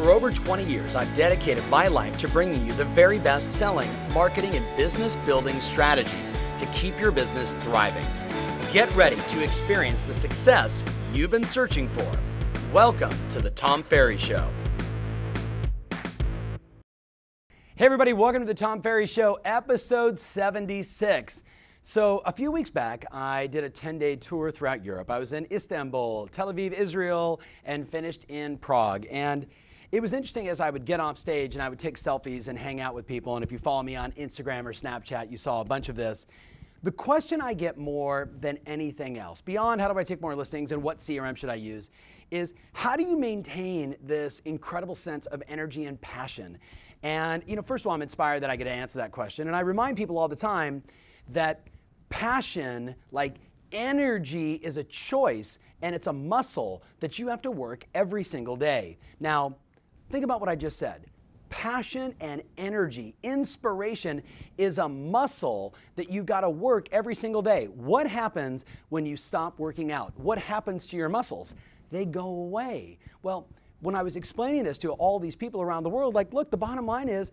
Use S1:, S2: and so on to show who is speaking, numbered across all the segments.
S1: For over 20 years, I've dedicated my life to bringing you the very best selling, marketing, and business building strategies to keep your business thriving. Get ready to experience the success you've been searching for. Welcome to the Tom Ferry Show. Hey everybody, welcome to the Tom Ferry Show, episode 76. So a few weeks back, I did a 10-day tour throughout Europe. I was in Istanbul, Tel Aviv, Israel, and finished in Prague. And it was interesting as I would get off stage and I would take selfies and hang out with people. And if you follow me on Instagram or Snapchat, you saw a bunch of this. The question I get more than anything else, beyond how do I take more listings and what CRM should I use, is how do you maintain this incredible sense of energy and passion? And first of all, I'm inspired that I get to answer that question. And I remind people all the time that passion, like energy, is a choice and it's a muscle that you have to work every single day. Now, think about what I just said. Passion and energy, inspiration is a muscle that you got to work every single day. What happens when you stop working out? What happens to your muscles? They go away. Well, when I was explaining this to all these people around the world, look, the bottom line is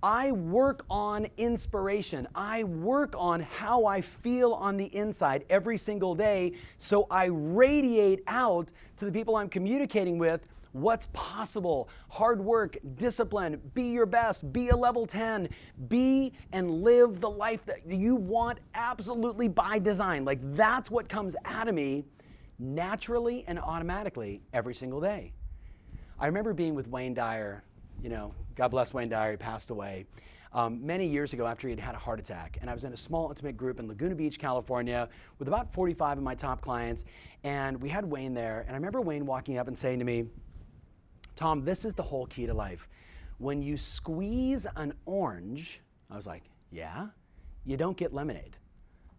S1: I work on inspiration. I work on how I feel on the inside every single day, so I radiate out to the people I'm communicating with what's possible. Hard work, discipline, be your best, be a level 10, be and live the life that you want absolutely by design. That's what comes out of me naturally and automatically every single day. I remember being with Wayne Dyer, God bless Wayne Dyer, he passed away many years ago after he had had a heart attack. And I was in a small, intimate group in Laguna Beach, California, with about 45 of my top clients. And we had Wayne there. And I remember Wayne walking up and saying to me, Tom, this is the whole key to life. When you squeeze an orange, I was like, yeah, you don't get lemonade.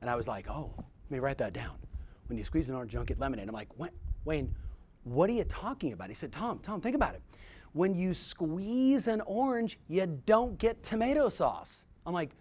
S1: And I was like, oh, let me write that down. When you squeeze an orange, you don't get lemonade. I'm like, Wayne, what are you talking about? He said, Tom, think about it. When you squeeze an orange, you don't get tomato sauce. I'm like,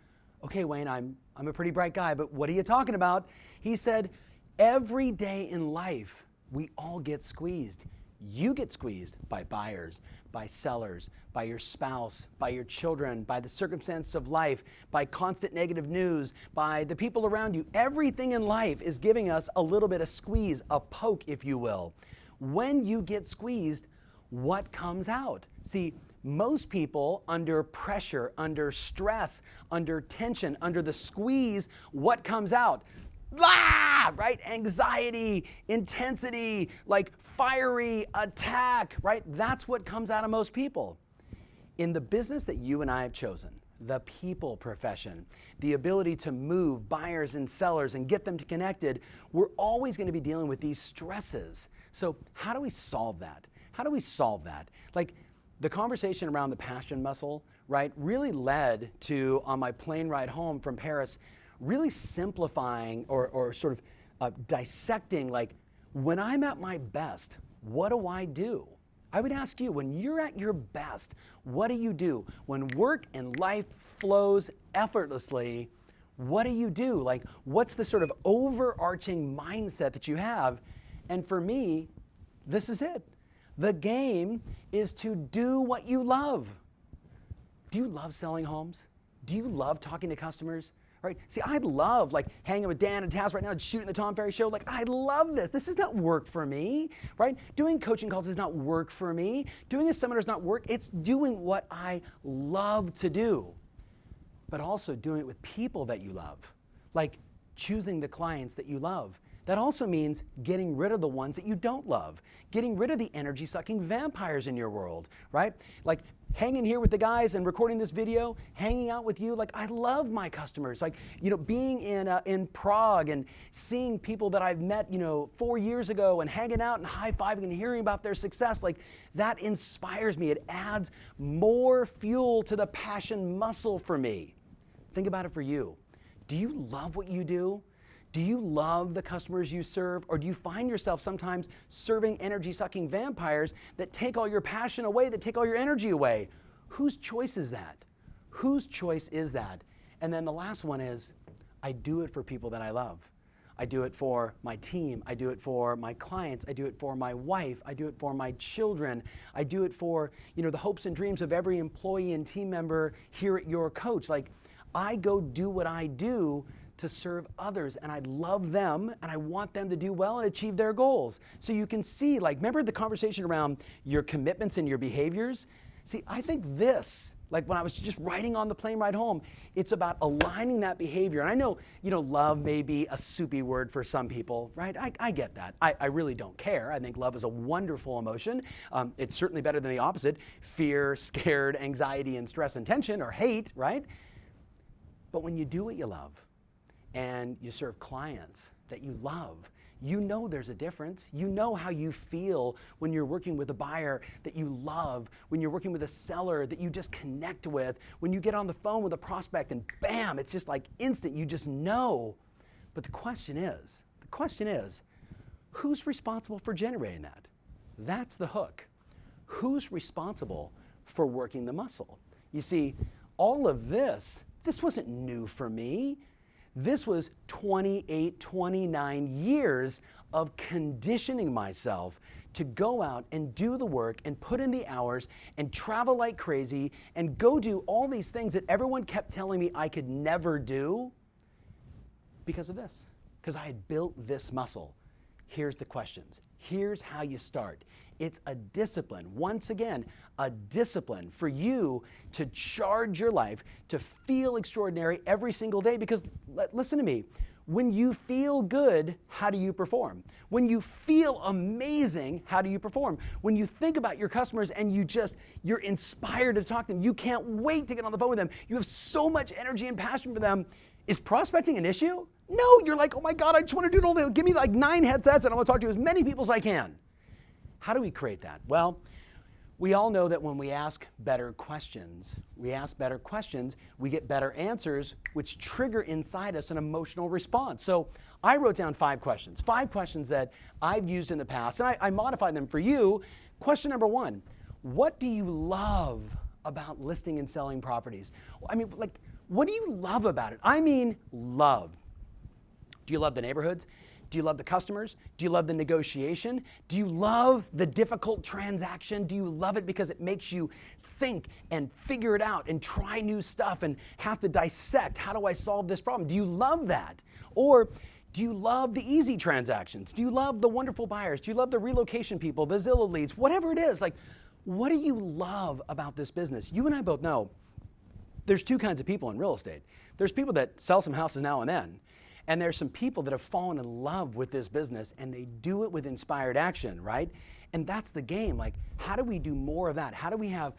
S1: okay, Wayne, I'm a pretty bright guy, but what are you talking about? He said, every day in life, we all get squeezed. You get squeezed by buyers, by sellers, by your spouse, by your children, by the circumstance of life, by constant negative news, by the people around you. Everything in life is giving us a little bit of squeeze, a poke, if you will. When you get squeezed, what comes out? See, most people under pressure, under stress, under tension, under the squeeze, what comes out? Right? Anxiety, intensity, fiery attack, right? That's what comes out of most people. In the business that you and I have chosen, the people profession, the ability to move buyers and sellers and get them connected, we're always going to be dealing with these stresses. So how do we solve that? How do we solve that? The conversation around the passion muscle, right, really led to, on my plane ride home from Paris, really simplifying or sort of dissecting, when I'm at my best, what do I do? I would ask you, when you're at your best, what do you do? When work and life flows effortlessly, what do you do? What's the sort of overarching mindset that you have? And for me, this is it. The game is to do what you love. Do you love selling homes? Do you love talking to customers? Right? See, I love hanging with Dan and Taz right now and shooting the Tom Ferry Show. I love this. This is not work for me, right? Doing coaching calls is not work for me. Doing a seminar is not work. It's doing what I love to do, but also doing it with people that you love, choosing the clients that you love. That also means getting rid of the ones that you don't love, getting rid of the energy-sucking vampires in your world, right? Hanging here with the guys and recording this video, hanging out with you. I love my customers. Being in Prague and seeing people that I've met, 4 years ago and hanging out and high-fiving and hearing about their success, that inspires me. It adds more fuel to the passion muscle for me. Think about it for you. Do you love what you do? Do you love the customers you serve, or do you find yourself sometimes serving energy-sucking vampires that take all your passion away, that take all your energy away? Whose choice is that? Whose choice is that? And then the last one is, I do it for people that I love. I do it for my team. I do it for my clients. I do it for my wife. I do it for my children. I do it for, the hopes and dreams of every employee and team member here at Your Coach. Like, I go do what I do to serve others, and I love them, and I want them to do well and achieve their goals. So you can see, remember the conversation around your commitments and your behaviors? See, I think this, when I was just riding on the plane ride home, it's about aligning that behavior. And I know, love may be a soupy word for some people, right? I get that. I really don't care. I think love is a wonderful emotion. It's certainly better than the opposite: fear, scared, anxiety, and stress and tension, or hate, right? But when you do what you love, and you serve clients that you love, there's a difference. You know how you feel when you're working with a buyer that you love, when you're working with a seller that you just connect with, when you get on the phone with a prospect and bam, it's just like instant, you just know. But the question is, who's responsible for generating that? That's the hook. Who's responsible for working the muscle? You see, all of this wasn't new for me. This was 28, 29 years of conditioning myself to go out and do the work and put in the hours and travel like crazy and go do all these things that everyone kept telling me I could never do because of this, because I had built this muscle. Here's the questions. Here's how you start. It's a discipline. Once again, a discipline for you to charge your life, to feel extraordinary every single day. Because listen to me, when you feel good, how do you perform? When you feel amazing, how do you perform? When you think about your customers and you're inspired to talk to them, you can't wait to get on the phone with them, you have so much energy and passion for them, is prospecting an issue? No, you're like, oh my God, I just want to do it all day. Give me 9 headsets and I want to talk to as many people as I can. How do we create that? Well, we all know that when we ask better questions, we get better answers, which trigger inside us an emotional response. So I wrote down 5 questions that I've used in the past, and I modified them for you. Question number 1, what do you love about listing and selling properties? I mean, what do you love about it? I mean, love. Do you love the neighborhoods? Do you love the customers? Do you love the negotiation? Do you love the difficult transaction? Do you love it because it makes you think and figure it out and try new stuff and have to dissect, how do I solve this problem? Do you love that? Or do you love the easy transactions? Do you love the wonderful buyers? Do you love the relocation people, the Zillow leads, whatever it is? What do you love about this business? You and I both know there's 2 kinds of people in real estate. There's people that sell some houses now and then. And there's some people that have fallen in love with this business and they do it with inspired action, right? And that's the game. How do we do more of that? How do we have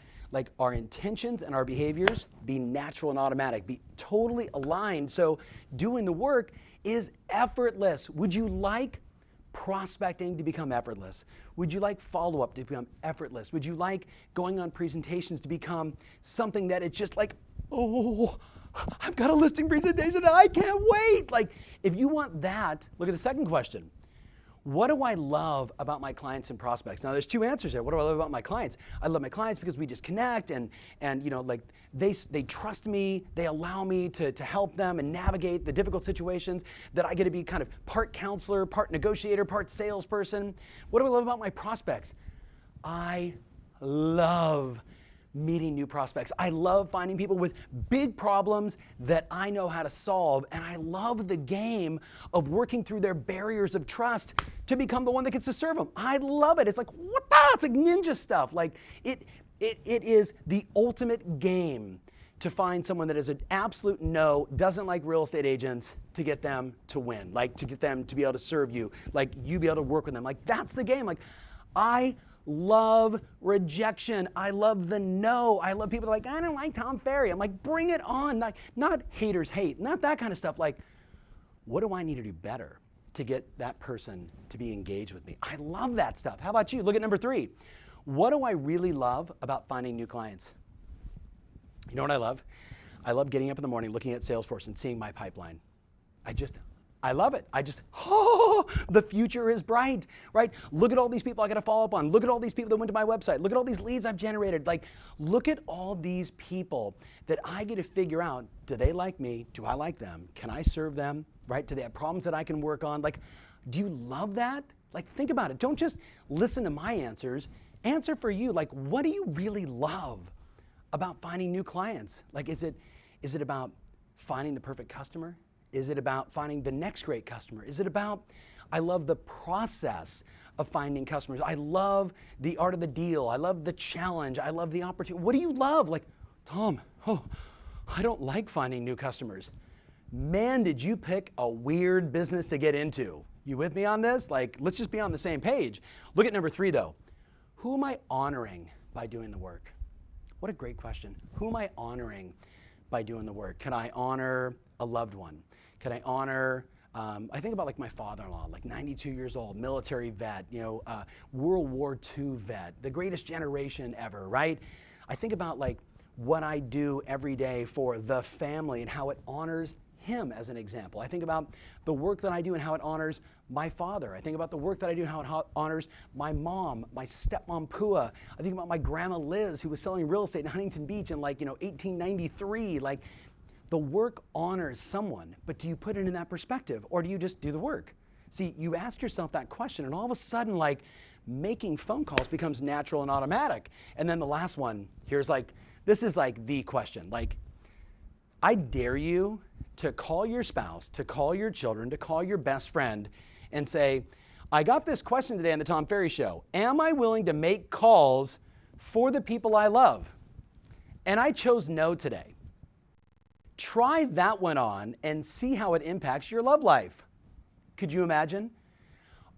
S1: our intentions and our behaviors be natural and automatic, be totally aligned so doing the work is effortless? Would you like prospecting to become effortless? Would you like follow-up to become effortless? Would you like going on presentations to become something that it's just oh, I've got a listing presentation and I can't wait. If you want that, look at the second question. What do I love about my clients and prospects? Now, there's 2 answers there. What do I love about my clients? I love my clients because we just connect and they trust me. They allow me to help them and navigate the difficult situations that I get to be kind of part counselor, part negotiator, part salesperson. What do I love about my prospects? I love meeting new prospects. I love finding people with big problems that I know how to solve, and I love the game of working through their barriers of trust to become the one that gets to serve them. I love it. It's what the? It's ninja stuff. It is the ultimate game to find someone that is an absolute no, doesn't like real estate agents, to get them to win, to get them to be able to serve you, you be able to work with them. That's the game. I love rejection. I love the no. I love people that I don't like Tom Ferry. I'm bring it on. Not haters hate, not that kind of stuff. What do I need to do better to get that person to be engaged with me? I love that stuff. How about you? Look at number 3. What do I really love about finding new clients? You know what I love? I love getting up in the morning, looking at Salesforce and seeing my pipeline. I love it. The future is bright, right? Look at all these people I got to follow up on. Look at all these people that went to my website. Look at all these leads I've generated. Look at all these people that I get to figure out, do they like me? Do I like them? Can I serve them? right? Do they have problems that I can work on? Like, do you love that? Like, think about it. Don't just listen to my answers. Answer for you. Like, what do you really love about finding new clients? Like, is it about finding the perfect customer? Is it about finding the next great customer? Is it about, I love the process of finding customers. I love the art of the deal. I love the challenge. I love the opportunity. What do you love? Like, Tom, I don't like finding new customers. Man, did you pick a weird business to get into. You with me on this? Like, let's just be on the same page. Look at number 3 though. Who am I honoring by doing the work? What a great question. Who am I honoring by doing the work? Can I honor a loved one? Can I honor, I think about like my father-in-law, like 92 years old, military vet, World War II vet, the greatest generation ever, right? I think about like what I do every day for the family and how it honors him as an example. I think about the work that I do and how it honors my father. I think about the work that I do and how it honors my mom, my stepmom Pua. I think about my grandma Liz, who was selling real estate in Huntington Beach in 1893. Like, the work honors someone, but do you put it in that perspective or do you just do the work? See, you ask yourself that question and all of a sudden, like, making phone calls becomes natural and automatic. And then the last one, this is like the question. Like, I dare you to call your spouse, to call your children, to call your best friend and say, I got this question today on the Tom Ferry Show. Am I willing to make calls for the people I love? And I chose no today. Try that one on and see how it impacts your love life. Could you imagine?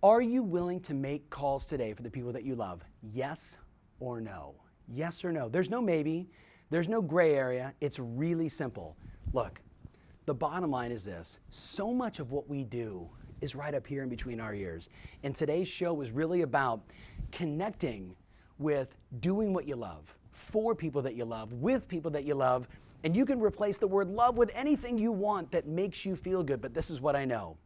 S1: Are you willing to make calls today for the people that you love? Yes or no? Yes or no? There's no maybe. There's no gray area. It's really simple. Look, the bottom line is this. So much of what we do is right up here in between our ears. And today's show is really about connecting with doing what you love, for people that you love, with people that you love. And you can replace the word love with anything you want that makes you feel good. But this is what I know.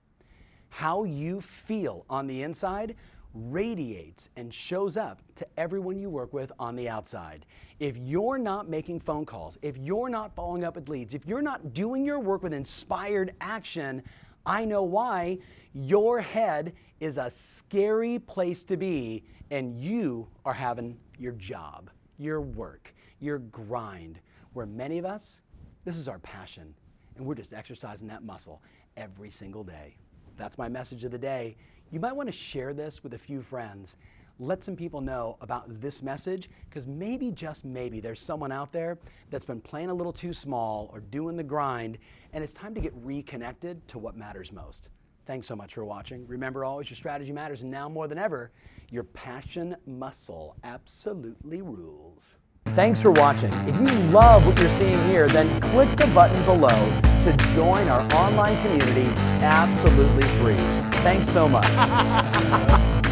S1: How you feel on the inside radiates and shows up to everyone you work with on the outside. If you're not making phone calls, if you're not following up with leads, if you're not doing your work with inspired action, I know why. Your head is a scary place to be, and you are having your job, your work, your grind, where many of us, this is our passion, and we're just exercising that muscle every single day. That's my message of the day. You might want to share this with a few friends. Let some people know about this message, because maybe, just maybe, there's someone out there that's been playing a little too small or doing the grind, and it's time to get reconnected to what matters most. Thanks so much for watching. Remember, always your strategy matters, and now more than ever, your passion muscle absolutely rules. Thanks for watching. If you love what you're seeing here, then click the button below to join our online community absolutely free. Thanks so much.